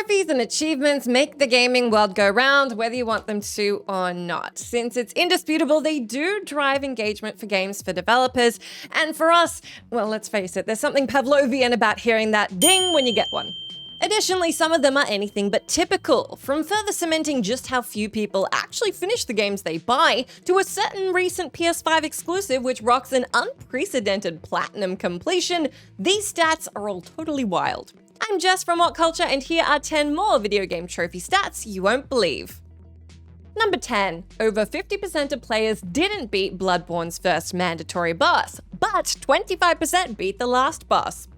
Trophies and achievements make the gaming world go round, whether you want them to or not. Since it's indisputable, they do drive engagement for games for developers, and for us, well, let's face it, there's something Pavlovian about hearing that ding when you get one. Additionally, some of them are anything but typical, from further cementing just how few people actually finish the games they buy, to a certain recent PS5 exclusive which rocks an unprecedented platinum completion. These stats are all totally wild. I'm Jess from WhatCulture, and here are 10 more video game trophy stats you won't believe. Number 10. Over 50% of players didn't beat Bloodborne's first mandatory boss, but 25% beat the last boss.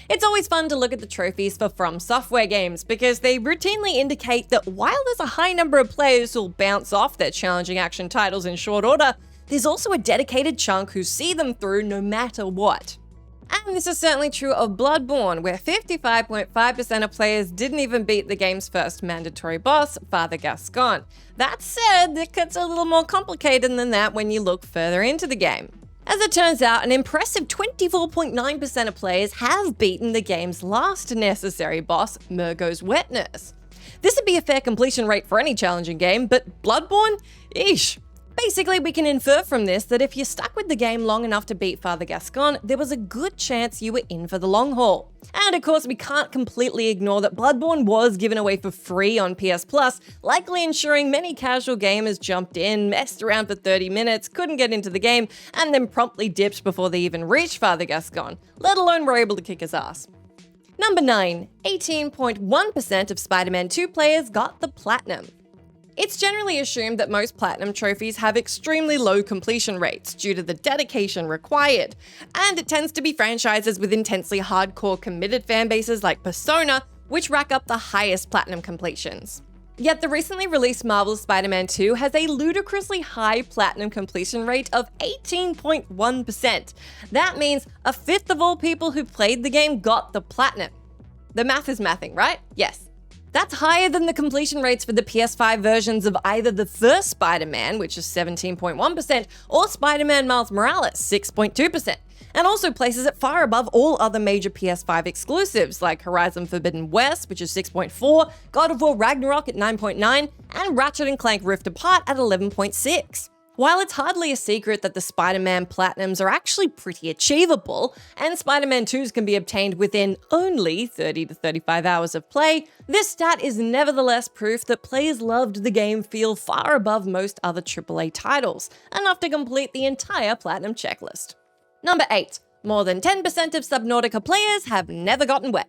It's always fun to look at the trophies for From Software games because they routinely indicate that while there's a high number of players who'll bounce off their challenging action titles in short order, there's also a dedicated chunk who see them through no matter what. And this is certainly true of Bloodborne, where 55.5% of players didn't even beat the game's first mandatory boss, Father Gascon. That said, it gets a little more complicated than that when you look further into the game. As it turns out, an impressive 24.9% of players have beaten the game's last necessary boss, Murgo's Wetness. This would be a fair completion rate for any challenging game, but Bloodborne? Eesh. Basically, we can infer from this that if you stuck with the game long enough to beat Father Gascon, there was a good chance you were in for the long haul. And of course, we can't completely ignore that Bloodborne was given away for free on PS Plus, likely ensuring many casual gamers jumped in, messed around for 30 minutes, couldn't get into the game, and then promptly dipped before they even reached Father Gascon, let alone were able to kick his ass. Number 9. 18.1% of Spider-Man 2 players got the Platinum. It's generally assumed that most platinum trophies have extremely low completion rates due to the dedication required, and it tends to be franchises with intensely hardcore committed fanbases like Persona, which rack up the highest platinum completions. Yet the recently released Marvel's Spider-Man 2 has a ludicrously high platinum completion rate of 18.1%. That means a fifth of all people who played the game got the platinum. The math is mathing, right? Yes. That's higher than the completion rates for the PS5 versions of either the first Spider-Man, which is 17.1%, or Spider-Man Miles Morales, 6.2%, and also places it far above all other major PS5 exclusives like Horizon Forbidden West, which is 6.4%, God of War Ragnarok at 9.9%, and Ratchet & Clank Rift Apart at 11.6%. While it's hardly a secret that the Spider-Man Platinums are actually pretty achievable, and Spider-Man 2s can be obtained within only 30 to 35 hours of play, this stat is nevertheless proof that players loved the game feel far above most other AAA titles, enough to complete the entire Platinum checklist. Number 8. More than 10% of Subnautica players have never gotten wet.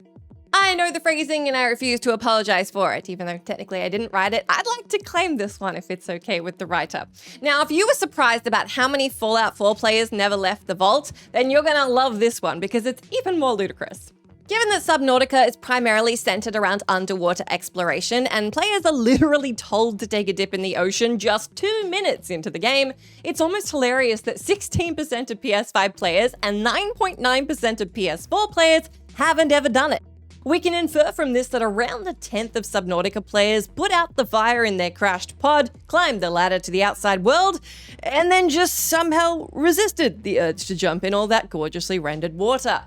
I know the phrasing and I refuse to apologize for it, even though technically I didn't write it. I'd like to claim this one if it's okay with the writer. Now, if you were surprised about how many Fallout 4 players never left the vault, then you're gonna love this one because it's even more ludicrous. Given that Subnautica is primarily centered around underwater exploration and players are literally told to take a dip in the ocean just 2 minutes into the game, it's almost hilarious that 16% of PS5 players and 9.9% of PS4 players haven't ever done it. We can infer from this that around a tenth of Subnautica players put out the fire in their crashed pod, climbed the ladder to the outside world, and then just somehow resisted the urge to jump in all that gorgeously rendered water.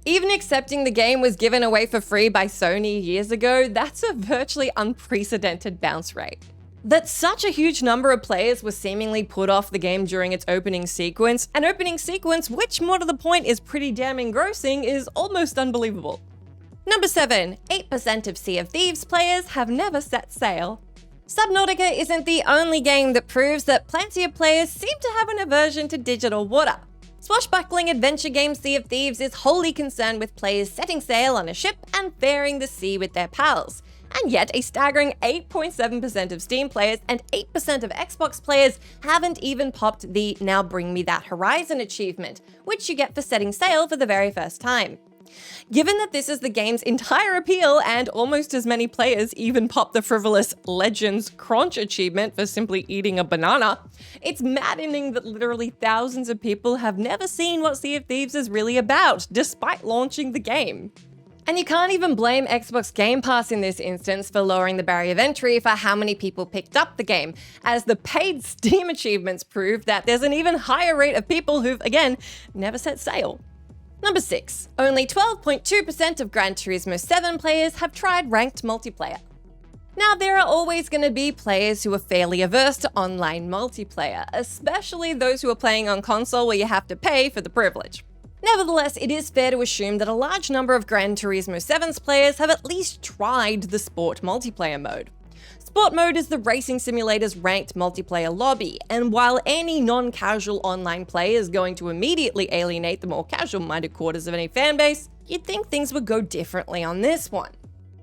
Even accepting the game was given away for free by Sony years ago, that's a virtually unprecedented bounce rate. That such a huge number of players were seemingly put off the game during its opening sequence, an opening sequence which, more to the point, is pretty damn engrossing, is almost unbelievable. Number 7. 8% of Sea of Thieves players have never set sail. Subnautica isn't the only game that proves that plenty of players seem to have an aversion to digital water. Swashbuckling adventure game Sea of Thieves is wholly concerned with players setting sail on a ship and faring the sea with their pals. And yet, a staggering 8.7% of Steam players and 8% of Xbox players haven't even popped the Now Bring Me That Horizon achievement, which you get for setting sail for the very first time. Given that this is the game's entire appeal and almost as many players even pop the frivolous Legends Crunch achievement for simply eating a banana, it's maddening that literally thousands of people have never seen what Sea of Thieves is really about, despite launching the game. And you can't even blame Xbox Game Pass in this instance for lowering the barrier of entry for how many people picked up the game, as the paid Steam achievements prove that there's an even higher rate of people who've, again, never set sail. Number 6. Only 12.2% of Gran Turismo 7 players have tried ranked multiplayer. Now, there are always going to be players who are fairly averse to online multiplayer, especially those who are playing on console where you have to pay for the privilege. Nevertheless, it is fair to assume that a large number of Gran Turismo 7's players have at least tried the Sport multiplayer mode. Sport mode is the racing simulator's ranked multiplayer lobby, and while any non-casual online play is going to immediately alienate the more casual-minded quarters of any fanbase, you'd think things would go differently on this one.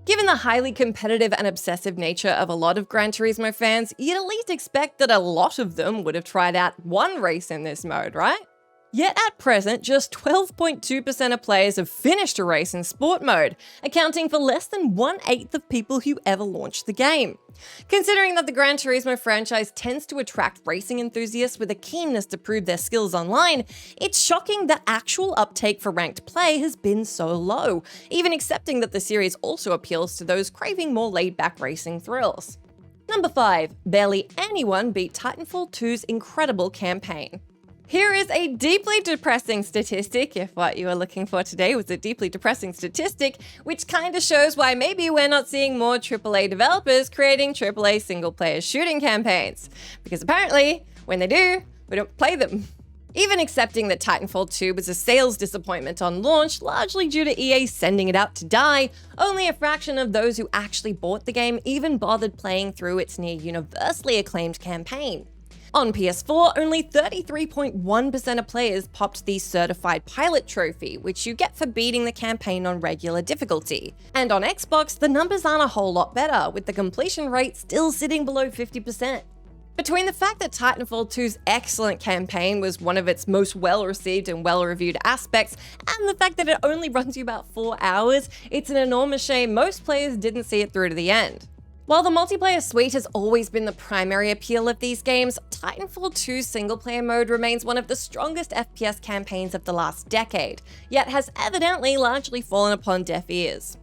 Given the highly competitive and obsessive nature of a lot of Gran Turismo fans, you'd at least expect that a lot of them would have tried out one race in this mode, right? Yet at present, just 12.2% of players have finished a race in sport mode, accounting for less than 1/8 of people who ever launched the game. Considering that the Gran Turismo franchise tends to attract racing enthusiasts with a keenness to prove their skills online, it's shocking that actual uptake for ranked play has been so low, even accepting that the series also appeals to those craving more laid-back racing thrills. Number 5. Barely anyone beat Titanfall 2's incredible campaign. Here is a deeply depressing statistic, if what you were looking for today was a deeply depressing statistic, which kind of shows why maybe we're not seeing more AAA developers creating AAA single-player shooting campaigns. Because apparently, when they do, we don't play them. Even accepting that Titanfall 2 was a sales disappointment on launch, largely due to EA sending it out to die, only a fraction of those who actually bought the game even bothered playing through its near universally acclaimed campaign. On PS4, only 33.1% of players popped the Certified Pilot trophy, which you get for beating the campaign on regular difficulty. And on Xbox, the numbers aren't a whole lot better, with the completion rate still sitting below 50%. Between the fact that Titanfall 2's excellent campaign was one of its most well-received and well-reviewed aspects, and the fact that it only runs you about 4 hours, it's an enormous shame most players didn't see it through to the end. While the multiplayer suite has always been the primary appeal of these games, Titanfall 2's single-player mode remains one of the strongest FPS campaigns of the last decade, yet has evidently largely fallen upon deaf ears.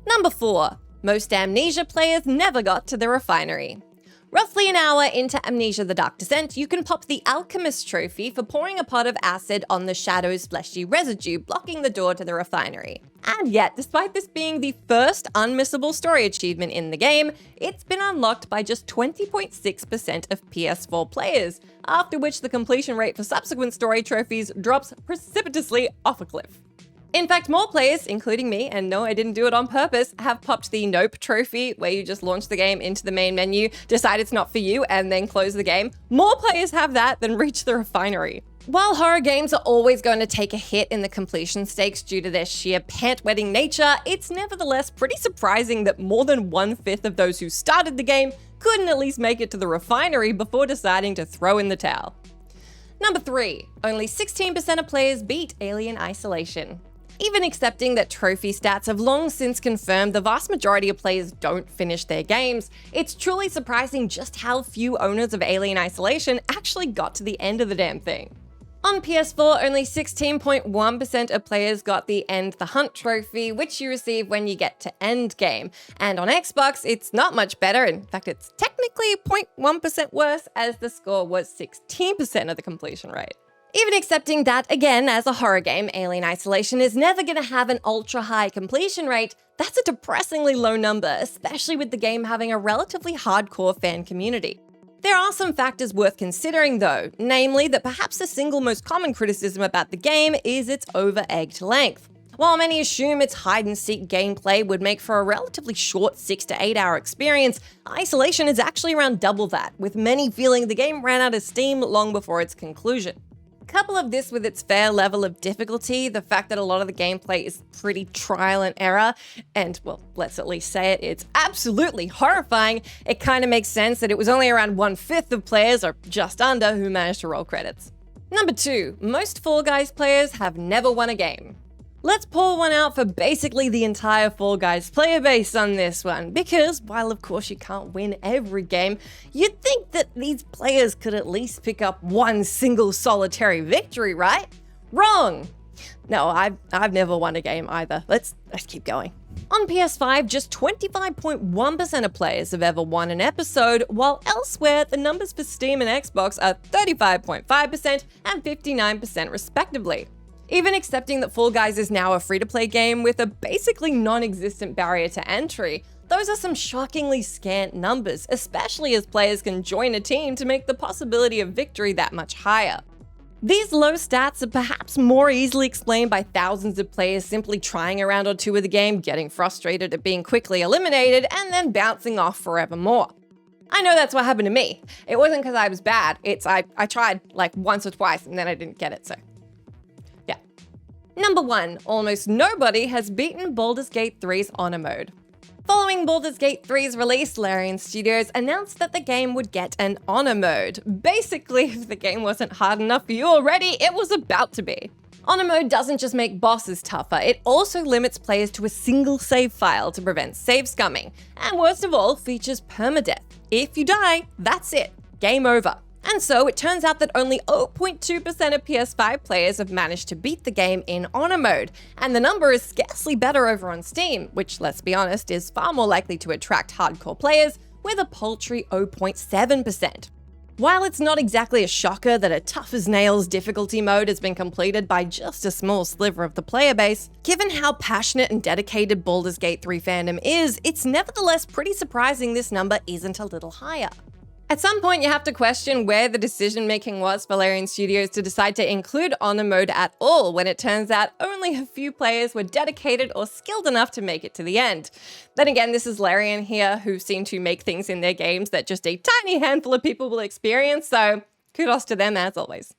Number 4. Most Amnesia players never got to the refinery. Roughly an hour into Amnesia: The Dark Descent, you can pop the Alchemist trophy for pouring a pot of acid on the Shadow's fleshy residue, blocking the door to the refinery. And yet, despite this being the first unmissable story achievement in the game, it's been unlocked by just 20.6% of PS4 players, after which the completion rate for subsequent story trophies drops precipitously off a cliff. In fact, more players, including me, and no, I didn't do it on purpose, have popped the Nope trophy, where you just launch the game into the main menu, decide it's not for you, and then close the game. More players have that than reach the refinery. While horror games are always going to take a hit in the completion stakes due to their sheer pant-wetting nature, it's nevertheless pretty surprising that more than 1/5 of those who started the game couldn't at least make it to the refinery before deciding to throw in the towel. Number 3. Only 16% of players beat Alien Isolation. Even accepting that trophy stats have long since confirmed the vast majority of players don't finish their games, it's truly surprising just how few owners of Alien Isolation actually got to the end of the damn thing. On PS4, only 16.1% of players got the End the Hunt trophy, which you receive when you get to End Game. And on Xbox, it's not much better. In fact, it's technically 0.1% worse, as the score was 16% of the completion rate. Even accepting that, again, as a horror game, Alien Isolation is never going to have an ultra-high completion rate, that's a depressingly low number, especially with the game having a relatively hardcore fan community. There are some factors worth considering though, namely that perhaps the single most common criticism about the game is its over-egged length. While many assume its hide-and-seek gameplay would make for a relatively short 6 to 8 hour experience, Isolation is actually around double that, with many feeling the game ran out of steam long before its conclusion. Couple of this with its fair level of difficulty, the fact that a lot of the gameplay is pretty trial and error, and well, let's at least say it, it's absolutely horrifying, it kind of makes sense that it was only around 1/5 of players, or just under, who managed to roll credits. Number 2, most Fall Guys players have never won a game. Let's pour one out for basically the entire Fall Guys player base on this one, because while of course you can't win every game, you'd think that these players could at least pick up one single solitary victory, right? Wrong! No, I've never won a game either. Let's keep going. On PS5, just 25.1% of players have ever won an episode, while elsewhere the numbers for Steam and Xbox are 35.5% and 59% respectively. Even accepting that Fall Guys is now a free-to-play game with a basically non-existent barrier to entry, those are some shockingly scant numbers, especially as players can join a team to make the possibility of victory that much higher. These low stats are perhaps more easily explained by thousands of players simply trying a round or two of the game, getting frustrated at being quickly eliminated, and then bouncing off forevermore. I know that's what happened to me. It wasn't because I was bad, I tried like once or twice and then I didn't get it, so yeah. Number 1, almost nobody has beaten Baldur's Gate 3's Honor Mode. Following Baldur's Gate 3's release, Larian Studios announced that the game would get an Honor Mode. Basically, if the game wasn't hard enough for you already, it was about to be. Honor Mode doesn't just make bosses tougher, it also limits players to a single save file to prevent save scumming, and worst of all, features permadeath. If you die, that's it. Game over. And so it turns out that only 0.2% of PS5 players have managed to beat the game in Honor Mode, and the number is scarcely better over on Steam, which, let's be honest, is far more likely to attract hardcore players, with a paltry 0.7%. While it's not exactly a shocker that a tough-as-nails difficulty mode has been completed by just a small sliver of the player base, given how passionate and dedicated Baldur's Gate 3 fandom is, it's nevertheless pretty surprising this number isn't a little higher. At some point, you have to question where the decision-making was for Larian Studios to decide to include Honor Mode at all when it turns out only a few players were dedicated or skilled enough to make it to the end. Then again, this is Larian here, who seem to make things in their games that just a tiny handful of people will experience, so kudos to them as always.